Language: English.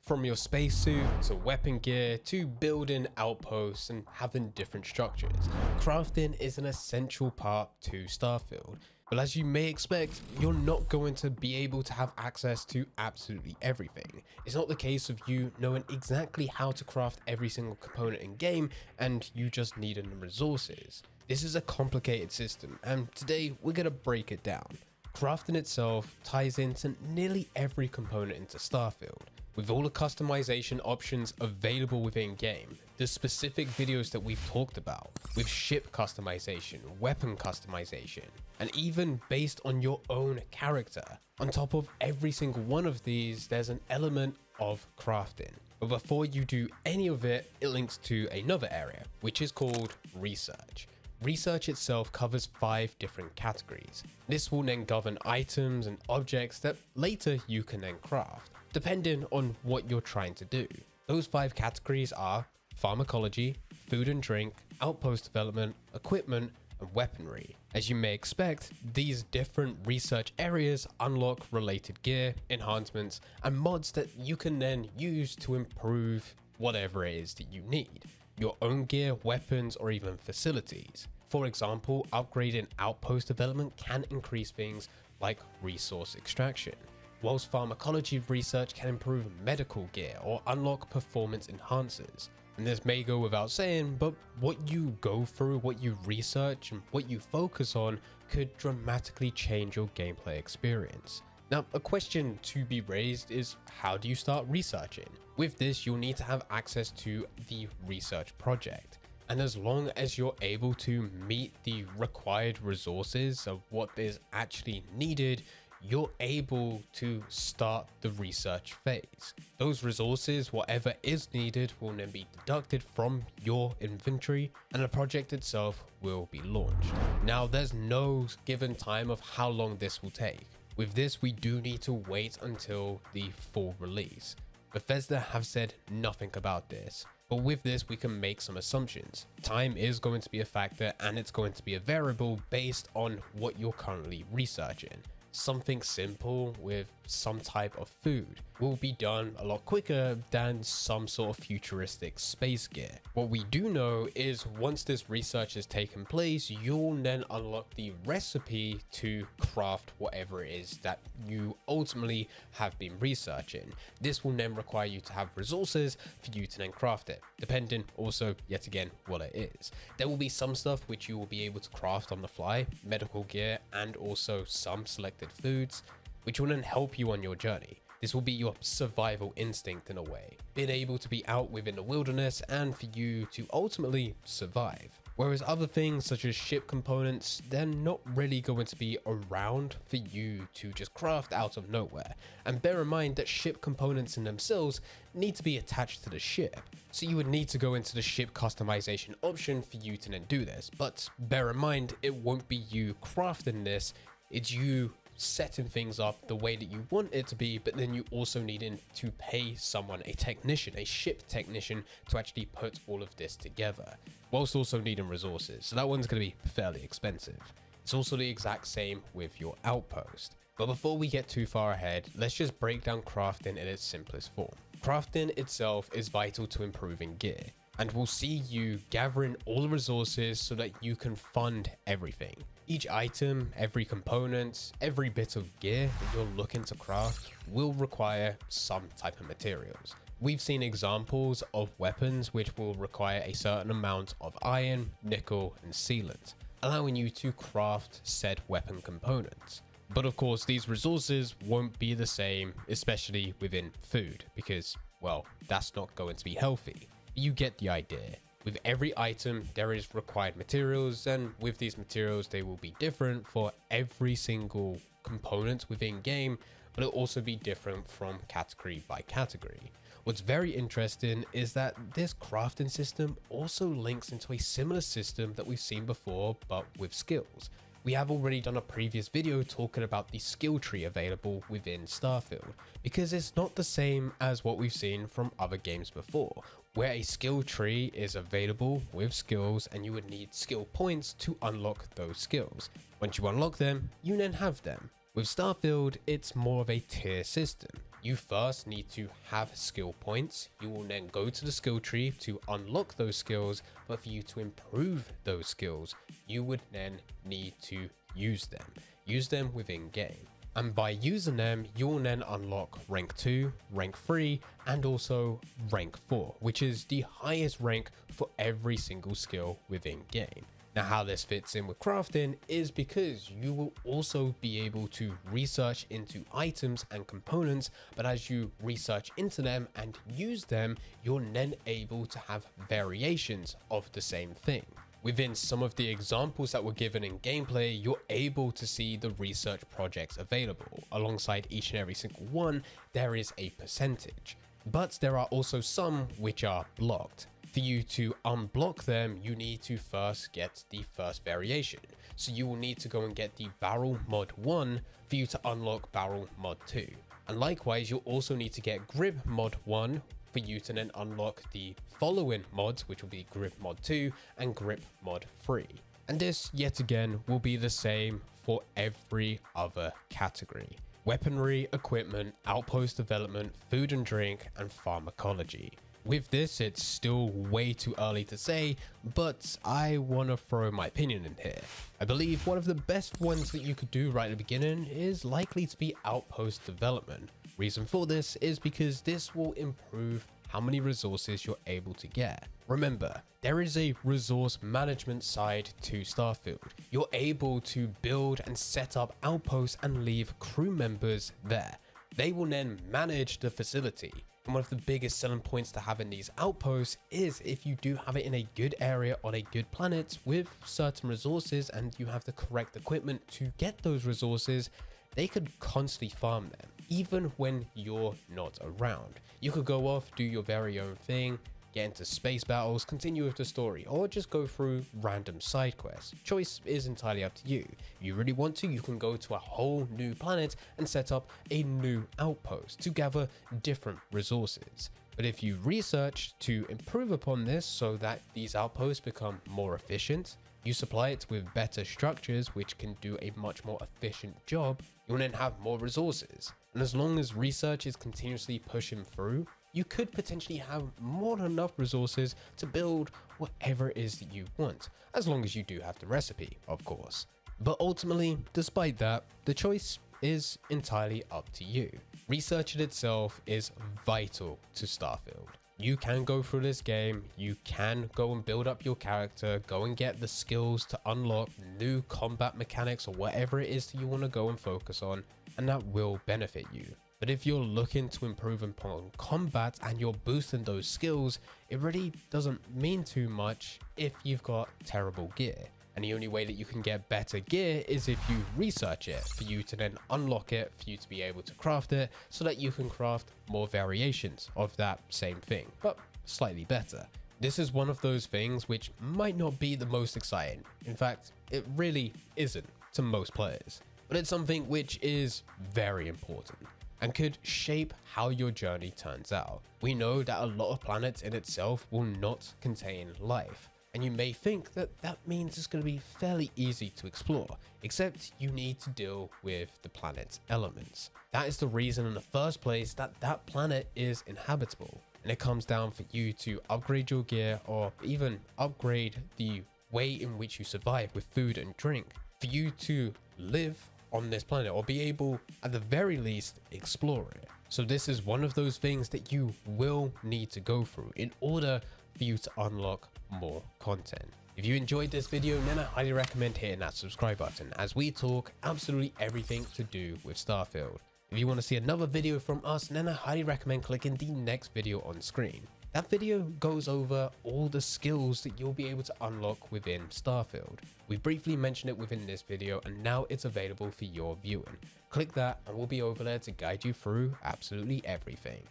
From your spacesuit to weapon gear to building outposts and having different structures, crafting is an essential part to Starfield. But as you may expect, you're not going to be able to have access to absolutely everything. It's not the case of you knowing exactly how to craft every single component in game and you just needing the resources. This is a complicated system, and today we're going to break it down. Crafting itself ties into nearly every component into Starfield. With all the customization options available within game, the specific videos that we've talked about, with ship customization, weapon customization, and even based on your own character. On top of every single one of these, there's an element of crafting. But before you do any of it, it links to another area, which is called research. Research itself covers 5 different categories. This will then govern items and objects that later you can then craft, depending on what you're trying to do. Those 5 categories are pharmacology, food and drink, outpost development, equipment, and weaponry. As you may expect, these different research areas unlock related gear, enhancements, and mods that you can then use to improve whatever it is that you need. Your own gear, weapons, or even facilities. For example, upgrading outpost development can increase things like resource extraction, whilst pharmacology research can improve medical gear or unlock performance enhancers. And this may go without saying, but what you go through, what you research, and what you focus on could dramatically change your gameplay experience. Now, a question to be raised is, how do you start researching? With this, you'll need to have access to the research project. And as long as you're able to meet the required resources of what is actually needed, you're able to start the research phase. Those resources, whatever is needed, will then be deducted from your inventory and the project itself will be launched. Now, there's no given time of how long this will take. With this, we do need to wait until the full release. Bethesda have said nothing about this, but with this we can make some assumptions. Time is going to be a factor and it's going to be a variable based on what you're currently researching. Something simple with some type of food will be done a lot quicker than some sort of futuristic space gear. What we do know is once this research has taken place, you'll then unlock the recipe to craft whatever it is that you ultimately have been researching. This will then require you to have resources for you to then craft it, depending also yet again what it is. There will be some stuff which you will be able to craft on the fly, medical gear, and also some selected foods, which will then help you on your journey. This will be your survival instinct in a way, being able to be out within the wilderness and for you to ultimately survive. Whereas other things such as ship components, they're not really going to be around for you to just craft out of nowhere. And bear in mind that ship components in themselves need to be attached to the ship. So you would need to go into the ship customization option for you to then do this. But bear in mind, it won't be you crafting this, it's you setting things up the way that you want it to be, but then you also needing to pay someone, a technician, a ship technician, to actually put all of this together, whilst also needing resources. So that one's going to be fairly expensive. It's also the exact same with your outpost. But before we get too far ahead, let's just break down crafting in its simplest form. Crafting itself is vital to improving gear, and will see you gathering all the resources so that you can fund everything. Each item, every component, every bit of gear that you're looking to craft will require some type of materials. We've seen examples of weapons which will require a certain amount of iron, nickel, and sealant, allowing you to craft said weapon components. But of course, these resources won't be the same, especially within food, because, well, that's not going to be healthy. You get the idea. With every item, there is required materials, and with these materials, they will be different for every single component within game, but it'll also be different from category by category. What's very interesting is that this crafting system also links into a similar system that we've seen before, but with skills. We have already done a previous video talking about the skill tree available within Starfield, because it's not the same as what we've seen from other games before, where a skill tree is available with skills and you would need skill points to unlock those skills. Once you unlock them, you then have them. With Starfield, it's more of a tier system. You first need to have skill points. You will then go to the skill tree to unlock those skills, but for you to improve those skills, you would then need to use them within game. And by using them, you will then unlock rank 2, rank 3, and also rank 4, which is the highest rank for every single skill within game. Now, how this fits in with crafting is because you will also be able to research into items and components, but as you research into them and use them, you're then able to have variations of the same thing. Within some of the examples that were given in gameplay, you're able to see the research projects available. Alongside each and every single one, there is a percentage, but there are also some which are blocked. For you to unblock them, you need to first get the first variation. So you will need to go and get the barrel mod 1 for you to unlock barrel mod 2. And likewise, you'll also need to get grip mod 1 for you to then unlock the following mods, which will be grip mod 2 and grip mod 3. And this yet again will be the same for every other category: weaponry, equipment, outpost development, food and drink, and pharmacology. With this, it's still way too early to say, but I want to throw my opinion in here. I believe one of the best ones that you could do right at the beginning is likely to be outpost development. Reason for this is because this will improve how many resources you're able to get. Remember, there is a resource management side to Starfield. You're able to build and set up outposts and leave crew members there. They will then manage the facility. And one of the biggest selling points to having these outposts is if you do have it in a good area on a good planet with certain resources and you have the correct equipment to get those resources, they could constantly farm them, even when you're not around. You could go off, do your very own thing, get into space battles, continue with the story, or just go through random side quests. Choice is entirely up to you. If you really want to, you can go to a whole new planet and set up a new outpost to gather different resources. But if you research to improve upon this so that these outposts become more efficient, you supply it with better structures which can do a much more efficient job, you'll then have more resources. And as long as research is continuously pushing through, you could potentially have more than enough resources to build whatever it is that you want, as long as you do have the recipe, of course. But ultimately, despite that, the choice is entirely up to you. Research in itself is vital to Starfield. You can go through this game, you can go and build up your character, go and get the skills to unlock new combat mechanics or whatever it is that you want to go and focus on, and that will benefit you. But if you're looking to improve upon combat and you're boosting those skills, it really doesn't mean too much if you've got terrible gear. And the only way that you can get better gear is if you research it, for you to then unlock it, for you to be able to craft it, so that you can craft more variations of that same thing, but slightly better. This is one of those things which might not be the most exciting. In fact, it really isn't to most players, but it's something which is very important and could shape how your journey turns out. We know that a lot of planets in itself will not contain life, and you may think that that means it's going to be fairly easy to explore, except you need to deal with the planet's elements. That is the reason in the first place that that planet is inhabitable, and it comes down for you to upgrade your gear or even upgrade the way in which you survive with food and drink, for you to live on this planet or be able at the very least explore it. So this is one of those things that you will need to go through in order for you to unlock more content. If you enjoyed this video, then I highly recommend hitting that subscribe button as we talk absolutely everything to do with Starfield. If you want to see another video from us, then I highly recommend clicking the next video on screen. That video goes over all the skills that you'll be able to unlock within Starfield. We briefly mentioned it within this video and now it's available for your viewing. Click that and we'll be over there to guide you through absolutely everything.